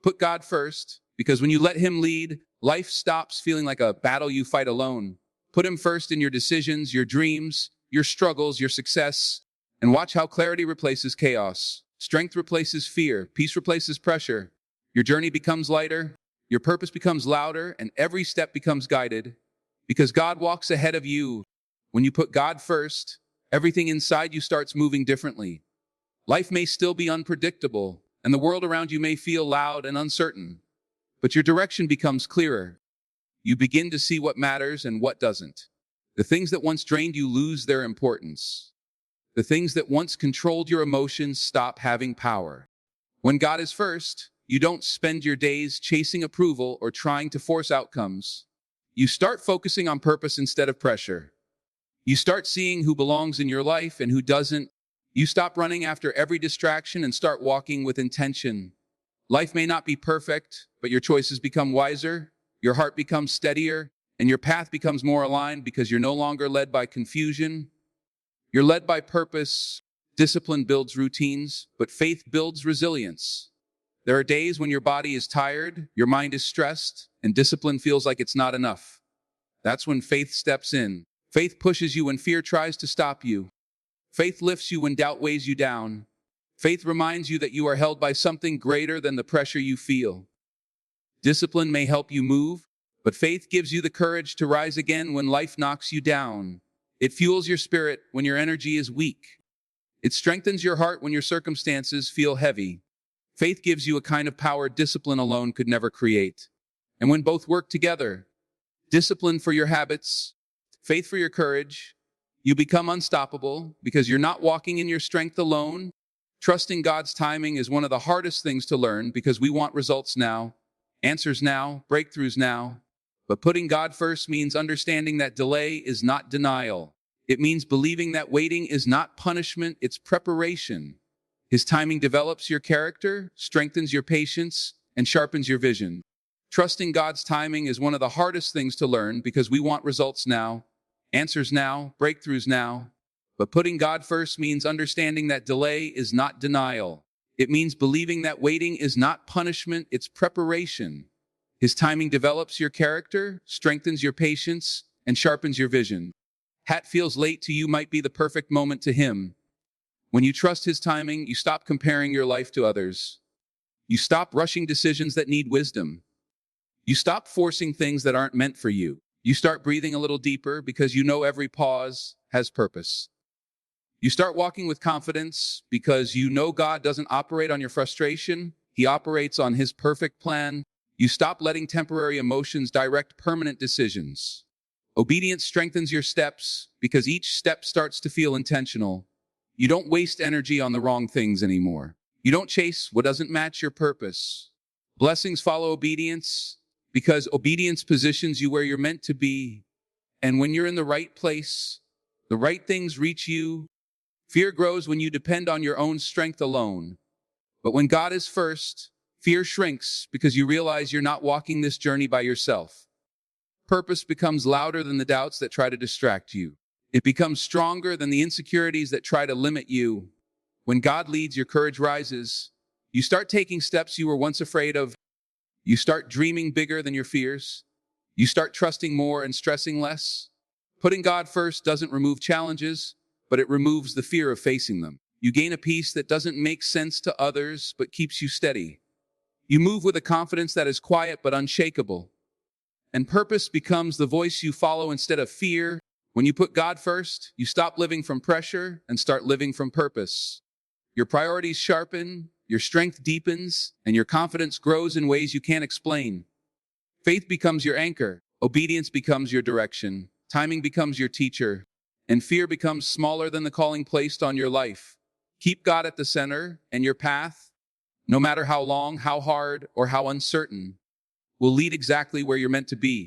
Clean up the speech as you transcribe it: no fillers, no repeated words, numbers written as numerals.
Put God first, because when you let Him lead, life stops feeling like a battle you fight alone. Put Him first in your decisions, your dreams, your struggles, your success, and watch how clarity replaces chaos. Strength replaces fear, peace replaces pressure. Your journey becomes lighter, your purpose becomes louder, and every step becomes guided. Because God walks ahead of you. When you put God first, everything inside you starts moving differently. Life may still be unpredictable, and the world around you may feel loud and uncertain, but your direction becomes clearer. You begin to see what matters and what doesn't. The things that once drained you lose their importance. The things that once controlled your emotions stop having power. When God is first, you don't spend your days chasing approval or trying to force outcomes. You start focusing on purpose instead of pressure. You start seeing who belongs in your life and who doesn't. You stop running after every distraction and start walking with intention. Life may not be perfect, but your choices become wiser, your heart becomes steadier, and your path becomes more aligned because you're no longer led by confusion. You're led by purpose. Discipline builds routines, but faith builds resilience. There are days when your body is tired, your mind is stressed, and discipline feels like it's not enough. That's when faith steps in. Faith pushes you when fear tries to stop you. Faith lifts you when doubt weighs you down. Faith reminds you that you are held by something greater than the pressure you feel. Discipline may help you move, but faith gives you the courage to rise again when life knocks you down. It fuels your spirit when your energy is weak. It strengthens your heart when your circumstances feel heavy. Faith gives you a kind of power discipline alone could never create. And when both work together, discipline for your habits, faith for your courage, you become unstoppable because you're not walking in your strength alone. Trusting God's timing is one of the hardest things to learn because we want results now, answers now, breakthroughs now. But putting God first means understanding that delay is not denial. It means believing that waiting is not punishment, it's preparation. His timing develops your character, strengthens your patience, and sharpens your vision. Trusting God's timing is one of the hardest things to learn because we want results now, answers now, breakthroughs now. But putting God first means understanding that delay is not denial. It means believing that waiting is not punishment, it's preparation. His timing develops your character, strengthens your patience, and sharpens your vision. What feels late to you might be the perfect moment to Him. When you trust His timing, you stop comparing your life to others. You stop rushing decisions that need wisdom. You stop forcing things that aren't meant for you. You start breathing a little deeper because you know every pause has purpose. You start walking with confidence because you know God doesn't operate on your frustration. He operates on His perfect plan. You stop letting temporary emotions direct permanent decisions. Obedience strengthens your steps because each step starts to feel intentional. You don't waste energy on the wrong things anymore. You don't chase what doesn't match your purpose. Blessings follow obedience because obedience positions you where you're meant to be. And when you're in the right place, the right things reach you. Fear grows when you depend on your own strength alone. But when God is first, fear shrinks because you realize you're not walking this journey by yourself. Purpose becomes louder than the doubts that try to distract you. It becomes stronger than the insecurities that try to limit you. When God leads, your courage rises. You start taking steps you were once afraid of. You start dreaming bigger than your fears. You start trusting more and stressing less. Putting God first doesn't remove challenges, but it removes the fear of facing them. You gain a peace that doesn't make sense to others, but keeps you steady. You move with a confidence that is quiet but unshakable. And purpose becomes the voice you follow instead of fear. When you put God first, you stop living from pressure and start living from purpose. Your priorities sharpen, your strength deepens, and your confidence grows in ways you can't explain. Faith becomes your anchor, obedience becomes your direction, timing becomes your teacher, and fear becomes smaller than the calling placed on your life. Keep God at the center, and your path, no matter how long, how hard, or how uncertain, will lead exactly where you're meant to be.